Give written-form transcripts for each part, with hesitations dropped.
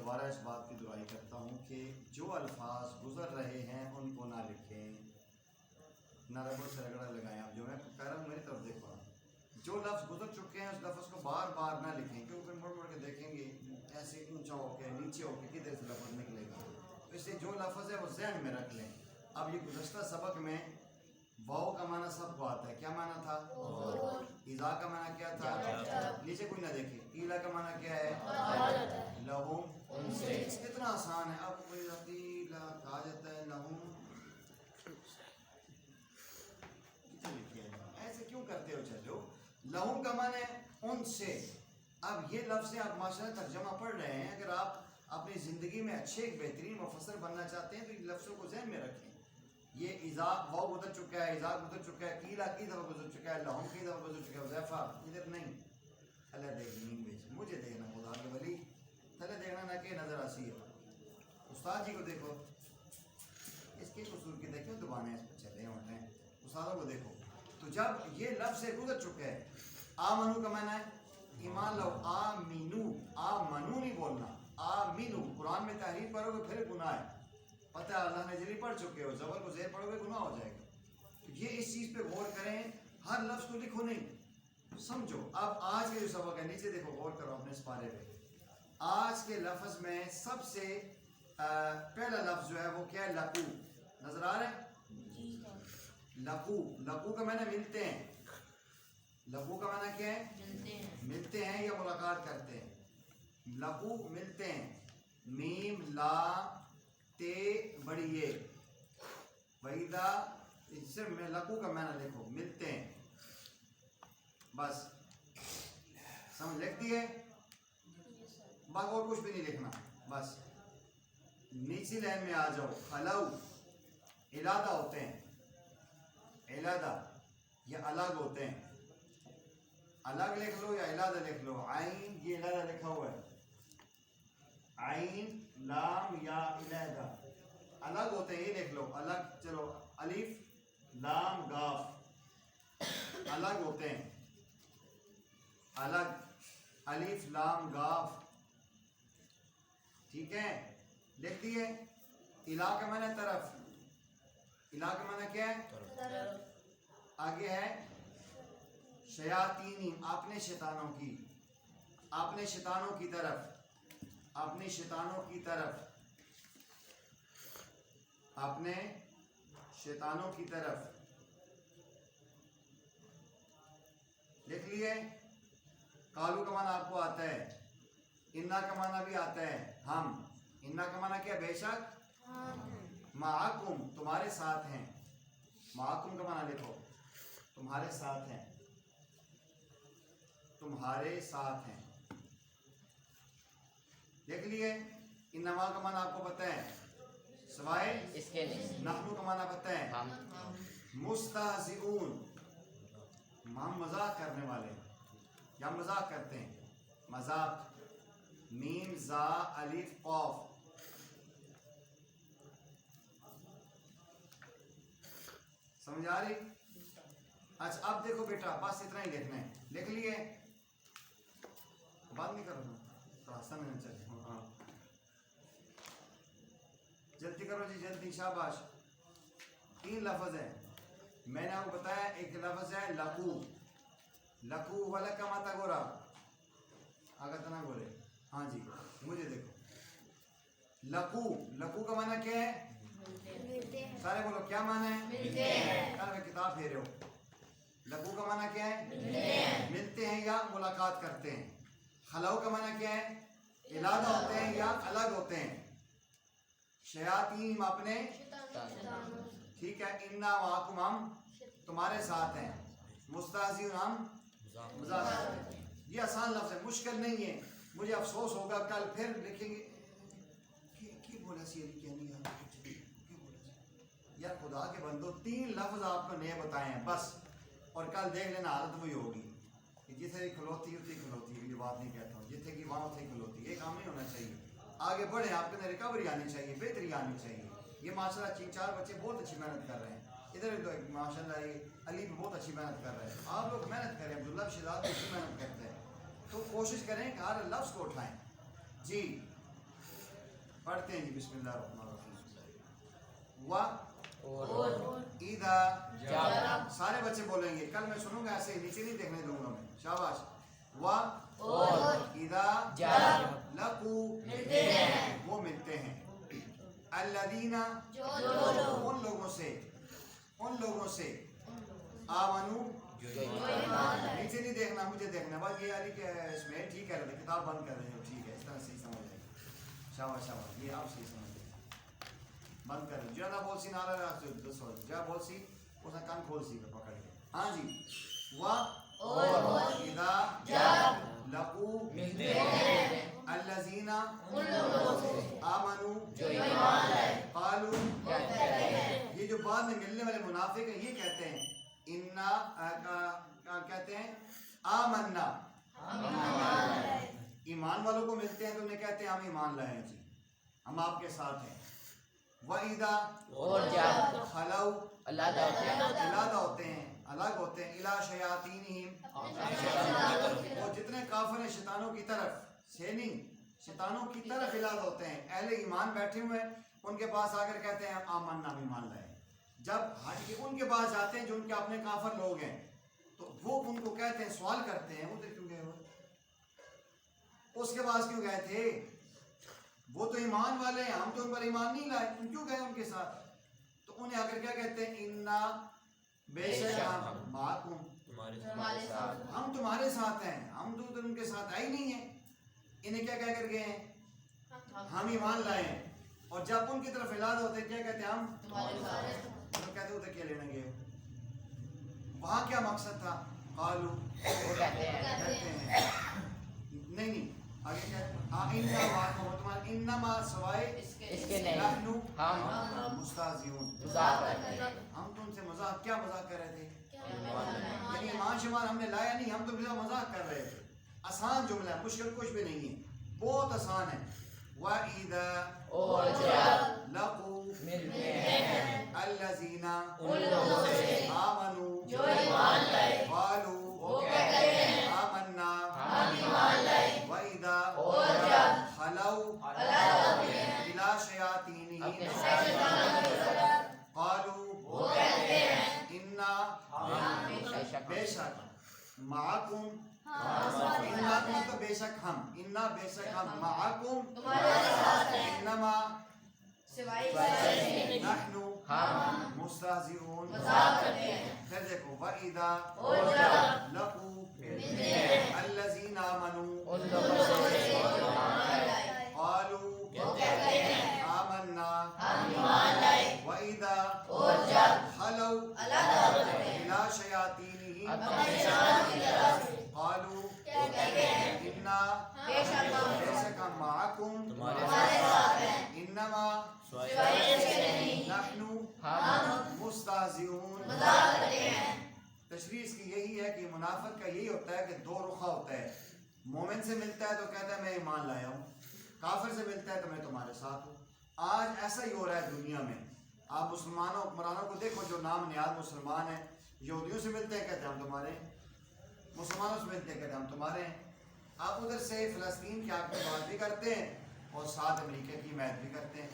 دوبارہ اس بات کی دعائی کرتا ہوں کہ جو الفاظ گزر رہے ہیں ان کو نہ لکھیں، نہ ربڑ سے رگڑا لگائیں. اب جو میں کہہ رہا ہوں میری طرف دیکھو، جو لفظ گزر چکے ہیں اس لفظ کو بار بار نہ لکھیں، کیونکہ مڑ مڑ کے دیکھیں گے ایسے اونچا ہو کے نیچے ہو کے کدھر سے لفظ نکلے گا. تو اس لیے جو لفظ ہے وہ ذہن میں رکھ لیں. اب یہ گزشتہ سبق میں واؤ کا معنی سب کو آتا ہے. کیا معنی تھا؟ ایذا کا معنی کیا تھا؟ نیچے کوئی نہ دیکھے. ایلا کا معنی کیا ہے؟ لہم. کتنا آسان ہے. اب کوئی عقیلا کہا جاتا ہے لہم. ایسے کیوں کرتے ہو؟ چلو لہم کا معنی ہے ان سے. اب یہ لفظ آپ ماشاءاللہ ترجمہ پڑھ رہے ہیں. اگر آپ اپنی زندگی میں اچھے ایک بہترین مفسر بننا چاہتے ہیں تو ان لفظوں کو ذہن میں رکھیں. یہ ایذا واؤ گزر چکا ہے، ایذا گزر چکا ہے، قیلا کی دفعہ گزر چکا ہے، لہم کی دفعہ گزر چکا ہے. حذیفہ ادھر نہیں، اللہ دیکھ زمین بیچ مجھے دیکھنا خدا کے ولی تھلے دیکھنا نہ کہ نظر آسی ہے. استاد جی کو دیکھو، اس کے قصور کی دیکھو دبانے اس پہ چلے ہوتے ہیں. استادوں کو دیکھو. تو جب یہ لفظ گزر چکا ہے، آمنو کا معنی ہے ایمان لو. آمینو، آمنو نہیں بولنا، آمینو. قرآن میں تحریر پڑھو گے پھر گناہ ہے. پتہ ہے اللہ نے جلی پڑھ چکے ہو، زبر کو زیر پڑھو گے گناہ ہو جائے گا. تو یہ اس چیز پہ غور کریں. ہر لفظ کو لکھو نہیں، سمجھو. اب آج کے جو سبق ہے نیچے دیکھو، غور کرو اپنے اس پارے پہ. آج کے لفظ میں سب سے پہلا لفظ جو ہے وہ کیا ہے؟ لقو. نظر آ رہے ہیں؟ لقو. لقو کا معنی ملتے ہیں. لقو کا معنی کیا ہے؟ ملتے ہیں یا ملاقات کرتے ہیں. لقو ملتے ہیں. میم لا تے بڑی یہ وحیدہ. صرف میں لقو کا معنی لکھو، ملتے ہیں بس. سمجھ لکھ دیے؟ بس اور کچھ بھی نہیں لکھنا. بس نیچی لائن میں آ جاؤ. خلو علادہ ہوتے ہیں. علادہ یہ الگ ہوتے ہیں. الگ لکھ لو یا علادہ لکھ لو. عین یہ علادہ لکھا ہوا ہے. عین لام یا علادہ الگ ہوتے ہیں، یہ لکھ لو الگ. چلو الف لام گاف الگ ہوتے ہیں. الگ الف لام گاف. ٹھیک ہے، لکھ دیے. الا کا معنی طرف. الا کا معنی کیا ہے؟ آگے ہے شیاطینی، اپنے شیطانوں کی. اپنے شیطانوں کی طرف. اپنے شیطانوں کی طرف. اپنے شیطانوں کی طرف لکھ لیے. کالو کا معنی آپ کو آتا ہے. انا کا معنی بھی آتا ہے ہم. انا کا معنی کیا؟ بے شک. معکم تمہارے ساتھ ہیں. معکم کا معنی لکھو، تمہارے ساتھ ہیں. تمہارے ساتھ ہیں لکھ لیے. انما کا معنی آپ کو پتہ ہے سوائے اس کے نہیں. نحنو کا معنی پتہ ہے ہم. مستہزئون ہم مذاق کرنے والے یا مذاق کرتے ہیں. مذاق. میم زا الف قاف. سمجھ آ رہی؟ اچھا اب دیکھو بیٹا، بس اتنا ہی لکھنا ہے. لکھ لیے؟ بات نہیں کرو نا، سمجھ چلے. ہاں جلدی کرو جی، جلدی. شاباش. 3 لفظ ہیں میں نے آپ کو بتایا. ایک لفظ ہے لقو. لقو والا کا ماتا گورا آگا تنا گورے. ہاں جی مجھے دیکھو. لقو. لقو کا معنی کیا ہے؟ سارے بولو کیا معنی ہے؟ کل میں کتاب پھیرے ہو. لقو کا معنی کیا ہے؟ ملتے ہیں یا ملاقات کرتے ہیں. خلو کا معنی کیا ہے؟ علادہ ہوتے ہیں یا الگ ہوتے ہیں. شیاطین اپنے. ٹھیک ہے. انا معکم ہم تمہارے ساتھ ہیں. مستہزئون ہم مذاق کرتے ہیں. یہ آسان لفظ ہے، مشکل نہیں ہے. مجھے افسوس ہوگا کل پھر لکھیں گے کہ بولا سی علی کیا نہیں یا خدا کے بندو. 3 لفظ آپ کو نئے بتائے ہیں بس، اور کل دیکھ لینا حالت وہی ہوگی کہ جتنے کھلوتی اتنی کھلوتی. یہ بات نہیں کہتا ہوں جتنے کی وہاں اتنی کھلوتی. یہ کام نہیں ہونا چاہیے. آگے بڑھیں، آپ کے اندر ریکوری آنی چاہیے، بہتری آنی چاہیے. یہ ماشاءاللہ 3-4 بچے بہت اچھی محنت کر رہے ہیں. ادھر ماشاءاللہ یہ علی بھی بہت اچھی محنت کر رہے ہیں. آپ لوگ محنت کریں. عبداللہ شہزاد بھی اچھی محنت کرتے ہیں. تو کوشش کریں کہ ہر لفظ کو اٹھائیں. جی پڑھتے ہیں جی بسم اللہ الرحمن الرحیم. و اذا سارے بچے بولیں گے. کل میں سنوں گا ایسے نیچے نہیں دیکھنے دوں گا میں. شاباش. و اذا لقوا وہ ملتے ہیں. الذین ان لوگوں سے آمنو نیچے نہیں دیکھنا مجھے دیکھنا. بس یہ علی کہ اس میں ٹھیک کہہ رہے تھے کتاب بند کر رہے ہو. ٹھیک ہے اس طرح صحیح سمجھ آئے. شاباش شاباش یہ آپ صحیح سمجھ آئے. بند کر رہے جا بول سی نالا رہا جا بول سی اس نے کان کھول سی پہ پکڑ کے. ہاں جی. و اذا لقوا الذین آمنوا قالوا یہ جو بعد میں ملنے والے منافق ہیں یہ کہتے ہیں کہتے ہیں آمنا. ایمان والوں کو ملتے ہیں تو انہیں کہتے ہیں ہم ایمان لائے ہیں جی ہم آپ کے ساتھ ہیں. وَإِذَا خَلَوْا علیحدہ ہوتے ہیں الگ ہوتے ہیں. اِلَىٰ شَيَاطِینِهِمْ وہ جتنے کافر ہیں شیطانوں کی طرف سے نہیں شیطانوں کی طرف علیحدہ ہوتے ہیں. اہل ایمان بیٹھے ہوئے ہیں ان کے پاس آ کر کہتے ہیں آمنا ہم ایمان لائے. جب ہٹ کے ان کے پاس جاتے ہیں جو ان کے اپنے کافر لوگ ہیں تو وہ ان کو کہتے ہیں سوال کرتے ہیں ادھر کیوں گئے ہو اس کے پاس کیوں گئے تھے وہ تو ایمان والے ہیں ہم تو ان پر ایمان نہیں لائے تم کیوں گئے ان کے ساتھ. تو انہیں آ کر کیا کہتے ہیں انا بے شک ہم معکم ہم تمہارے ساتھ ہیں ہم تو ادھر ان کے ساتھ آئے نہیں ہیں. انہیں کیا کہہ کر گئے ہیں ہم ایمان لائے ہیں. اور جب ان کی طرف علیحدہ ہوتے ہیں کیا کہتے ہیں ہم تو کہتے ادھر کیا لینا گئے وہاں کیا مقصد تھا. قالو کہتے ہیں نہیں آگے کیا انما سوائے اس کے نہیں ہم مستہزئون ہم تم سے مذاق کیا مذاق کر رہے تھے یعنی ایمان شمان ہم نے لایا نہیں ہم تم سے مذاق کر رہے تھے. آسان جملہ ہے مشکل کچھ بھی نہیں ہے بہت آسان ہے. وَإِذَا اور جب لَقُوا ملتے ہیں الَّذِينَ ان لوگوں سے آمنوا جو ایمان لائے قالوا وہ کہتے ہیں آمنا ہم ایمان لائے. وَإِذَا اور جب خَلَوْا علیحدہ ہوتے ہیں إِلَىٰ شَيَاطِینِهِمْ اپنے شیطانوں کی طرف قالوا وہ کہتے ہیں اِنَّا بے شک معکم اِنَّا تو بے شک ہم اِنَّا بے شک ہم معکم تمہارے ساتھ ہیں. انما سوائے نحن ہم مستہزئون مذاق کرتے ہیں. پھر دیکھو وَإِذَا اور جب لَقُوا ملتے ہیں الَّذِينَ آمَنُوا ان لوگوں سے جو ایمان لائے قالوا وہ کہتے ہیں آمنا ہم ایمان لائے. وَإِذَا اور جب خَلَوْا علیحدہ ہوتے ہیں إِلَىٰ شَيَاطِینِهِمْ اپنے شیطانوں کی طرف قالوا کہتے ہیں إِنَّا بے شک ہم بے شک ہم معکم تمہارے ساتھ ہیں. انما سوائے اس کے نہیں نحن ہم مستہزئون. مذاق کرتے ہیں. تشریح اس کی یہی ہے کہ منافق کا یہی ہوتا ہے کہ دو رخا ہوتا ہے. مومن سے ملتا ہے تو کہتا ہے میں ایمان لایا ہوں کافر سے ملتا ہے تو میں تمہارے ساتھ ہوں. آج ایسا ہی ہو رہا ہے دنیا میں. آپ مسلمانوں حکمرانوں کو دیکھو جو نام نیاز مسلمان ہیں یہودیوں سے ملتے ہیں کہتے ہیں ہم تمہارے ہیں مسلمانوں سے ملتے ہیں کہتے ہیں ہم تمہارے ہیں. آپ ادھر سے فلسطین کے حق میں بات بھی کرتے ہیں اور ساتھ امریکہ کی حمایت بھی کرتے ہیں.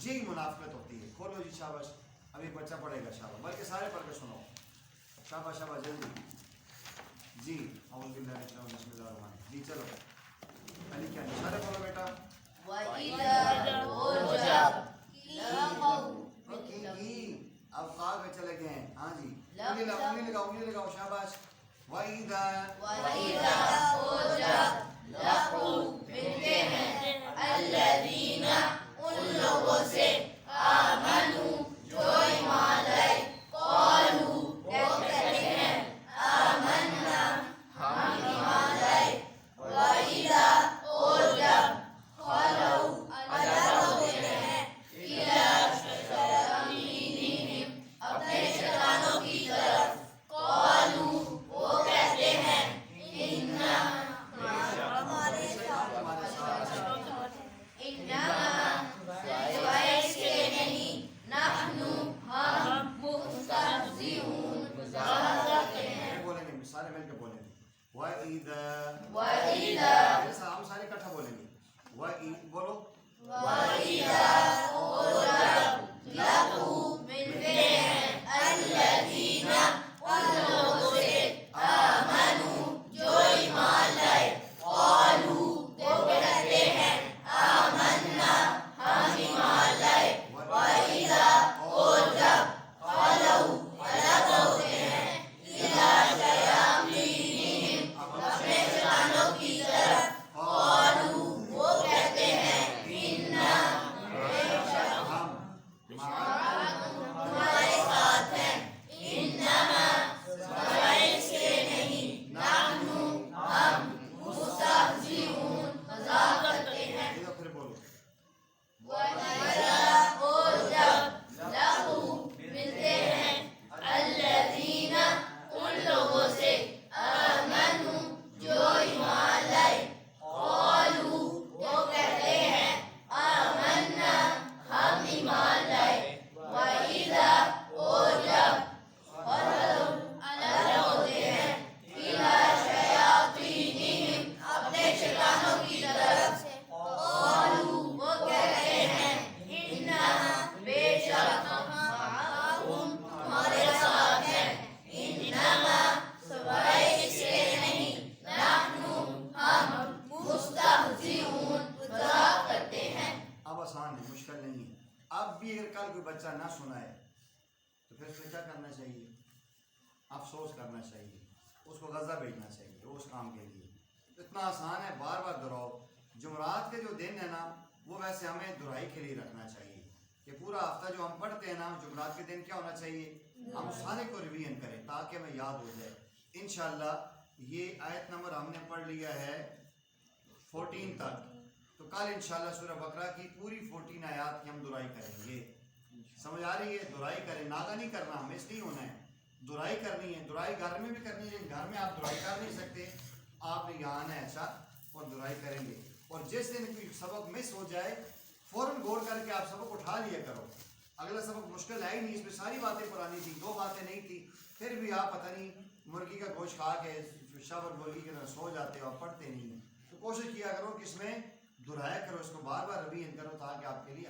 یہی منافقت ہوتی ہے. کھولو جی شاباش ابھی بچہ پڑھے گا شاباش بلکہ سارے پڑھ کے سنو شاباش شاباش جلدی جی. اعوذ باللہ من الشیطان الرجیم بسم اللہ الرحمن الرحیم. جی چلو علی کیا سارے پڑھو بیٹا. وَإِذَا اور جب لقوا اب قاف میں چلے گئے ہیں. ہاں جی انگلی لگاؤ شاباش. وَإِذَا اور جب لقوا ملتے ہیں الذین ان لوگوں سے آمنوا جو ایمان لائے قالوا وہ کہتے ہیں آمنا ہم ایمان لائے. وَإِذَا اور جب اب بھی اگر کل کوئی بچہ نہ سنائے تو پھر اس کو کیا کرنا چاہیے؟ افسوس کرنا چاہیے، اس کو غزہ بھیجنا چاہیے اس کام کے لیے۔ اتنا آسان ہے، بار بار دہراؤ۔ جمعرات کے جو دن ہے نا وہ ویسے ہمیں دہرائی کے لیے رکھنا چاہیے کہ پورا ہفتہ جو ہم پڑھتے ہیں نا جمعرات کے دن کیا ہونا چاہیے؟ ہم اس سارے کو ریویژن کریں تاکہ ہمیں یاد ہو جائے انشاءاللہ۔ یہ آیت نمبر ہم نے پڑھ لیا ہے 14 تک، تو کل انشاءاللہ سورہ بقرہ کی پوری 14 آیات کی ہم دہرائی کریں گے۔ سمجھ آ رہی ہے؟ دہرائی کریں، ناغہ نہیں کرنا، ہمیں اس نہیں ہونا ہے، دہرائی کرنی ہے۔ دہرائی گھر میں بھی کرنی ہے، گھر میں آپ دہرائی کر نہیں سکتے، آپ نے یہاں آنا ہے اچھا اور دہرائی کریں گے۔ اور جس دن کوئی سبق مس ہو جائے فوراً غور کر کے آپ سبق اٹھا لیا کرو۔ اگلا سبق مشکل ہے ہی نہیں، اس میں ساری باتیں پرانی تھی، 2 باتیں نہیں تھی، پھر بھی آپ پتہ نہیں مرغی کا گوشت کھا کے شاور مرغی کے طرح سو جاتے ہو، آپ پڑھتے نہیں ہیں۔ تو کوشش کیا کرو کہ اس میں دہرایا کرو، اس کو بار بار ریویژن کرو تاکہ آپ کے لیے